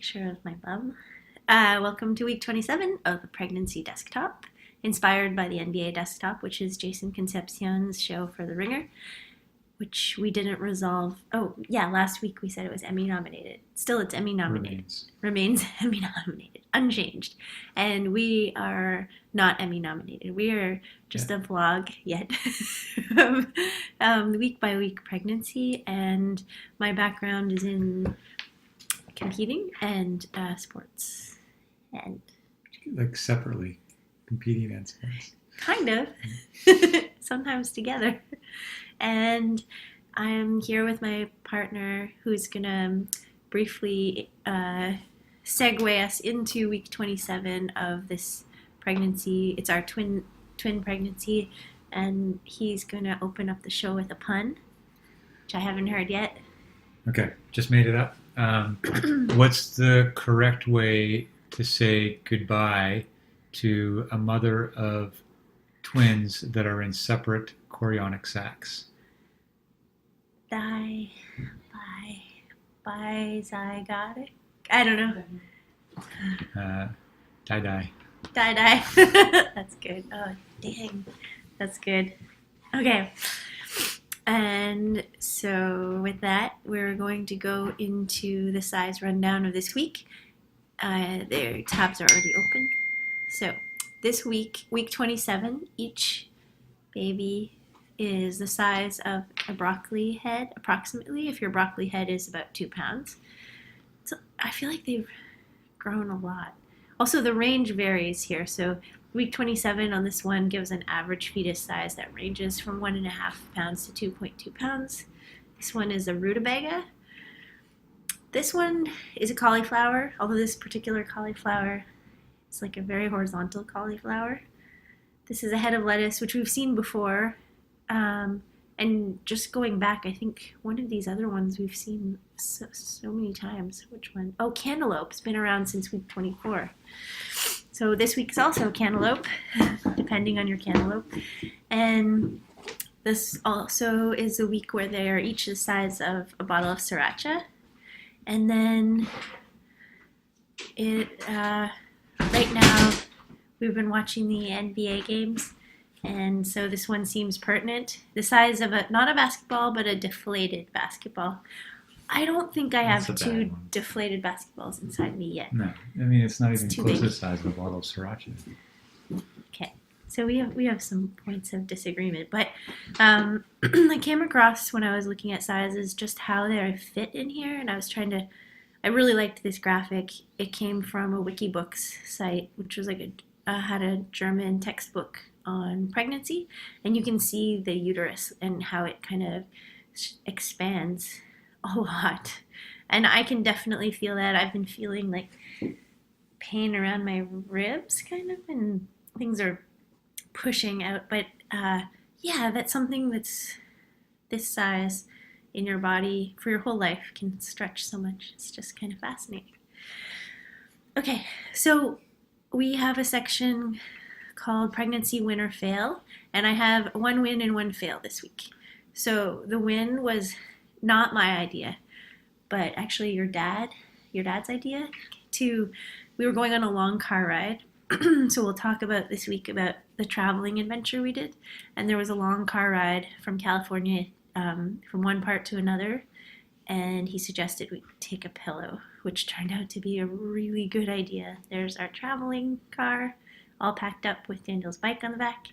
picture of my bum. Welcome to week 27 of the Pregnancy Desktop, inspired by the NBA Desktop, which is Jason Concepcion's show for The Ringer, which we didn't resolve. Oh, yeah, last week we said it was Emmy nominated. Still, it's Emmy nominated. Remains Emmy nominated, unchanged. And we are not Emmy nominated. We are just a vlog yet of week by week pregnancy, and my background is in competing and sports, and like separately competing and sports, kind of sometimes together. And I'm here with my partner, who's gonna briefly segue us into week 27 of this pregnancy. It's our twin pregnancy, and he's gonna open up the show with a pun, which I haven't heard yet. Okay, just made it up. What's the correct way to say goodbye to a mother of twins that are in separate chorionic sacs? Zygotic? I don't know. Die. That's good. Oh, dang. That's good. Okay. And so with that, we're going to go into the size rundown of this week. Their tabs are already open. So this week, week 27, each baby is the size of a broccoli head, approximately, if your broccoli head is about 2 pounds. So I feel like they've grown a lot. Also, the range varies here. So week 27 on this one gives an average fetus size that ranges from 1.5 pounds to 2.2 pounds. This one is a rutabaga. This one is a cauliflower, although this particular cauliflower is like a very horizontal cauliflower. This is a head of lettuce, which we've seen before. And just going back, I think one of these other ones we've seen so many times. Which one? Oh, cantaloupe. It's been around since week 24. So this week is also cantaloupe, depending on your cantaloupe. And this also is a week where they are each the size of a bottle of sriracha. And then right now we've been watching the NBA games. And so this one seems pertinent. The size of not a basketball, but a deflated basketball. I don't think I have 2 deflated basketballs inside me yet. No, I mean it's not even close to the size of a bottle of sriracha. Okay, so we have some points of disagreement, but I came across when I was looking at sizes just how they fit in here, and I really liked this graphic. It came from a Wikibooks site, which was had a German textbook on pregnancy, and you can see the uterus and how it kind of expands a lot, and I can definitely feel that. I've been feeling like pain around my ribs kind of, and things are pushing out, but yeah, that's something that's this size in your body for your whole life can stretch so much. It's just kind of fascinating. Okay, so we have a section called Pregnancy Win or Fail, and I have 1 win and 1 fail this week. So the win was not my idea, but actually your dad's idea. We were going on a long car ride, so we'll talk about this week about the traveling adventure we did, and there was a long car ride from California from one part to another, and he suggested we take a pillow, which turned out to be a really good idea. There's our traveling car, all packed up with Daniel's bike on the back.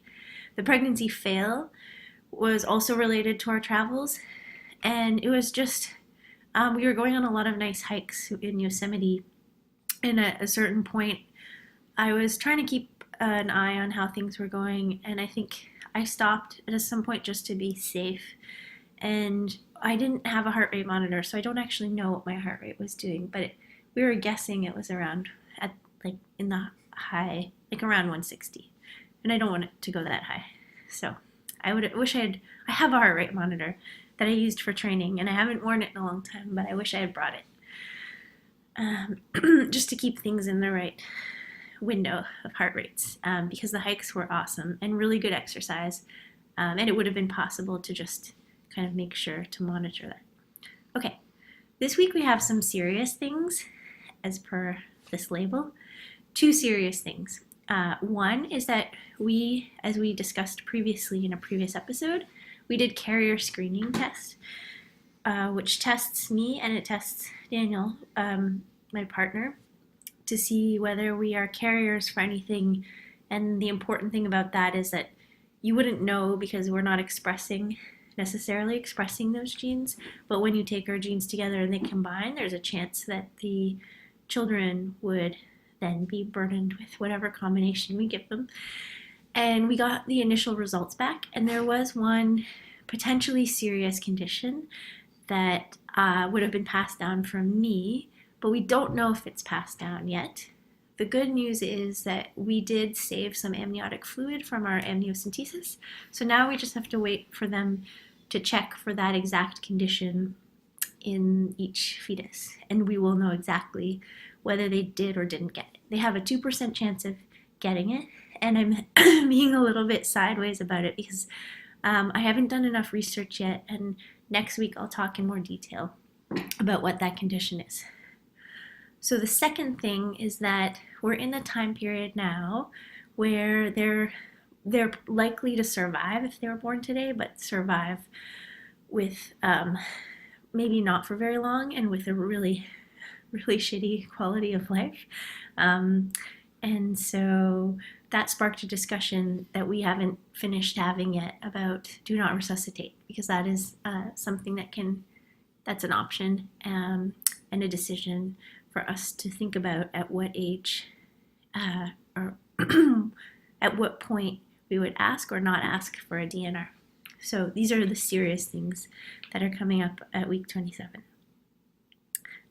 The pregnancy fail was also related to our travels, and it was just, we were going on a lot of nice hikes in Yosemite, and at a certain point, I was trying to keep an eye on how things were going, and I think I stopped at some point just to be safe, and I didn't have a heart rate monitor, so I don't actually know what my heart rate was doing, but we were guessing it was around, in the high, around 160, and I don't want it to go that high, so I have a heart rate monitor that I used for training, and I haven't worn it in a long time, but I wish I had brought it, just to keep things in the right window of heart rates, because the hikes were awesome and really good exercise, and it would have been possible to just kind of make sure to monitor that. Okay, this week we have some serious things, as per this label. Two serious things. One is that we, as we discussed previously in a previous episode, we did carrier screening test, which tests me and it tests Daniel, my partner, to see whether we are carriers for anything. And the important thing about that is that you wouldn't know because we're not necessarily expressing those genes, but when you take our genes together and they combine, there's a chance that the children would then be burdened with whatever combination we give them. And we got the initial results back, and there was one potentially serious condition that would have been passed down from me, but we don't know if it's passed down yet. The good news is that we did save some amniotic fluid from our amniocentesis, so now we just have to wait for them to check for that exact condition in each fetus, and we will know exactly whether they did or didn't get it. They have a 2% chance of getting it, and I'm being a little bit sideways about it because I haven't done enough research yet, and next week I'll talk in more detail about what that condition is. So the second thing is that we're in the time period now where they're likely to survive if they were born today, but survive with maybe not for very long and with a really, really shitty quality of life. And so that sparked a discussion that we haven't finished having yet about do not resuscitate, because that is something that's an option and a decision for us to think about at what age or at what point we would ask or not ask for a DNR. So these are the serious things that are coming up at week 27.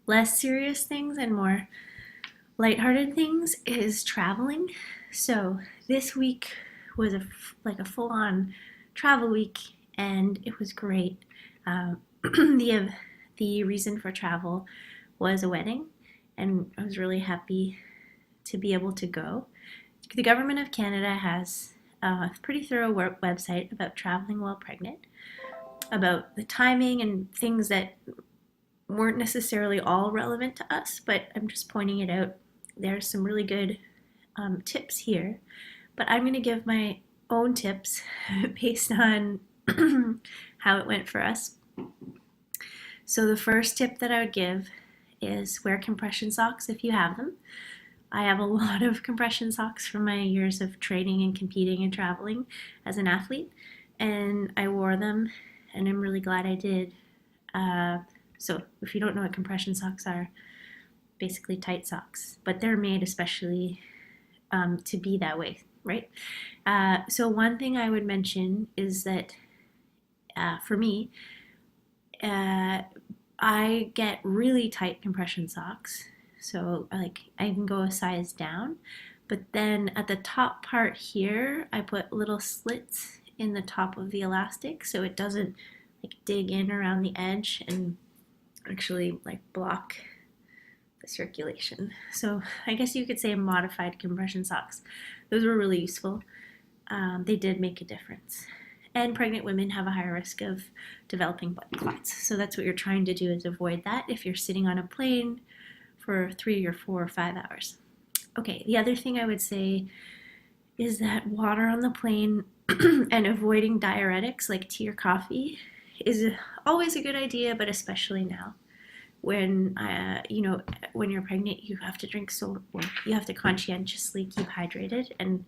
Less serious things and more lighthearted things is traveling. So this week was a full-on travel week, and it was great. The reason for travel was a wedding, and I was really happy to be able to go. The government of Canada has a pretty thorough website about traveling while pregnant, about the timing and things that weren't necessarily all relevant to us, but I'm just pointing it out. There's some really good tips here, but I'm going to give my own tips based on how it went for us. So the first tip that I would give is wear compression socks if you have them. I have a lot of compression socks from my years of training and competing and traveling as an athlete, and I wore them, and I'm really glad I did. So if you don't know what compression socks are, basically tight socks, but they're made especially to be that way, right? So one thing I would mention is that for me, I get really tight compression socks. So like I can go a size down, but then at the top part here, I put little slits in the top of the elastic so it doesn't like dig in around the edge and actually like block the circulation. So I guess you could say modified compression socks. Those were really useful. They did make a difference. And pregnant women have a higher risk of developing blood clots. So that's what you're trying to do, is avoid that if you're sitting on a plane for 3 or 4 or 5 hours. Okay, the other thing I would say is that water on the plane and avoiding diuretics like tea or coffee is always a good idea, but especially now when when you're pregnant, you have to you have to conscientiously keep hydrated, and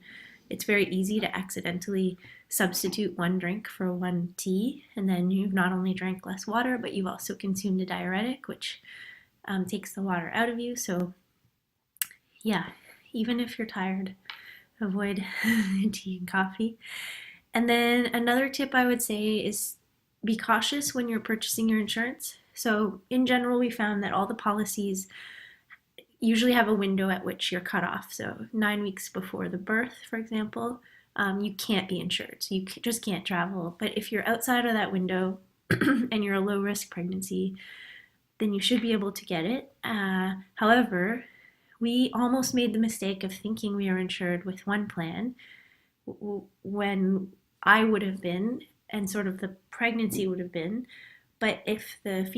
it's very easy to accidentally substitute one drink for one tea, and then you've not only drank less water, but you've also consumed a diuretic, which takes the water out of you. So yeah, even if you're tired, avoid tea and coffee. And then another tip I would say is be cautious when you're purchasing your insurance. So in general, we found that all the policies usually have a window at which you're cut off. So 9 weeks before the birth, for example, you can't be insured. So you just can't travel. But if you're outside of that window and you're a low risk pregnancy, then you should be able to get it. However, we almost made the mistake of thinking we were insured with one plan when I would have been, and sort of the pregnancy would have been. But if the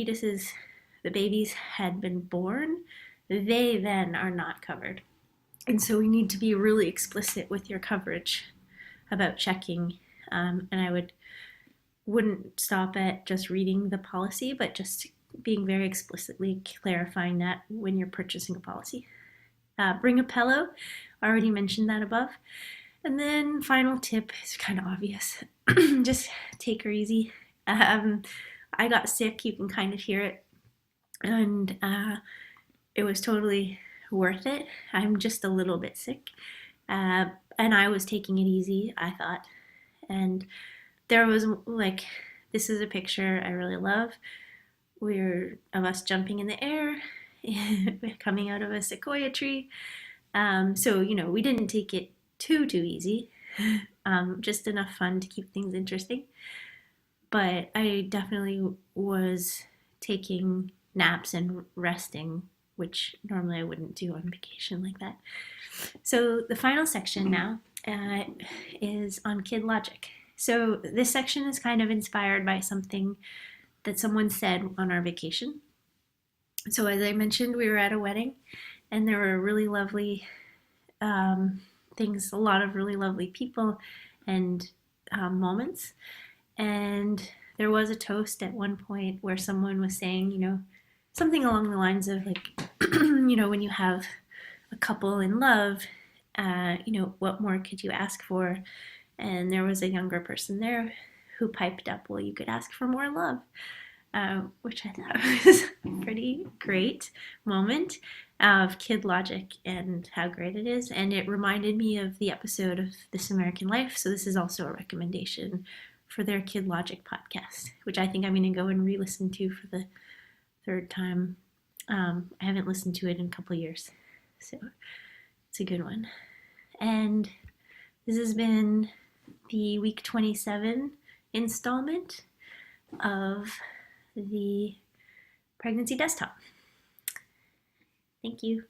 babies had been born they then are not covered. And so we need to be really explicit with your coverage about checking. And I wouldn't stop at just reading the policy, but just being very explicitly clarifying that when you're purchasing a policy. Bring a pillow. I already mentioned that above. And then final tip is kind of obvious. Just take her easy. I got sick. You can kind of hear it. And it was totally worth it. I'm just a little bit sick. And I was taking it easy, I thought. And there was like, this is a picture I really love. We're of us jumping in the air, coming out of a sequoia tree. So, we didn't take it too easy. Just enough fun to keep things interesting. But I definitely was taking naps and resting, which normally I wouldn't do on vacation like that. So the final section now is on kid logic. So this section is kind of inspired by something that someone said on our vacation. So as I mentioned, we were at a wedding, and there were really lovely things, a lot of really lovely people and moments. And there was a toast at one point where someone was saying, something along the lines of like, when you have a couple in love, what more could you ask for? And there was a younger person there who piped up, well, you could ask for more love, which I thought was a pretty great moment of kid logic and how great it is. And it reminded me of the episode of This American Life. So this is also a recommendation for their Kid Logic podcast, which I think I'm going to go and re-listen to for the third time. I haven't listened to it in a couple of years, so it's a good one. And this has been the week 27 installment of the Pregnancy Desktop. Thank you.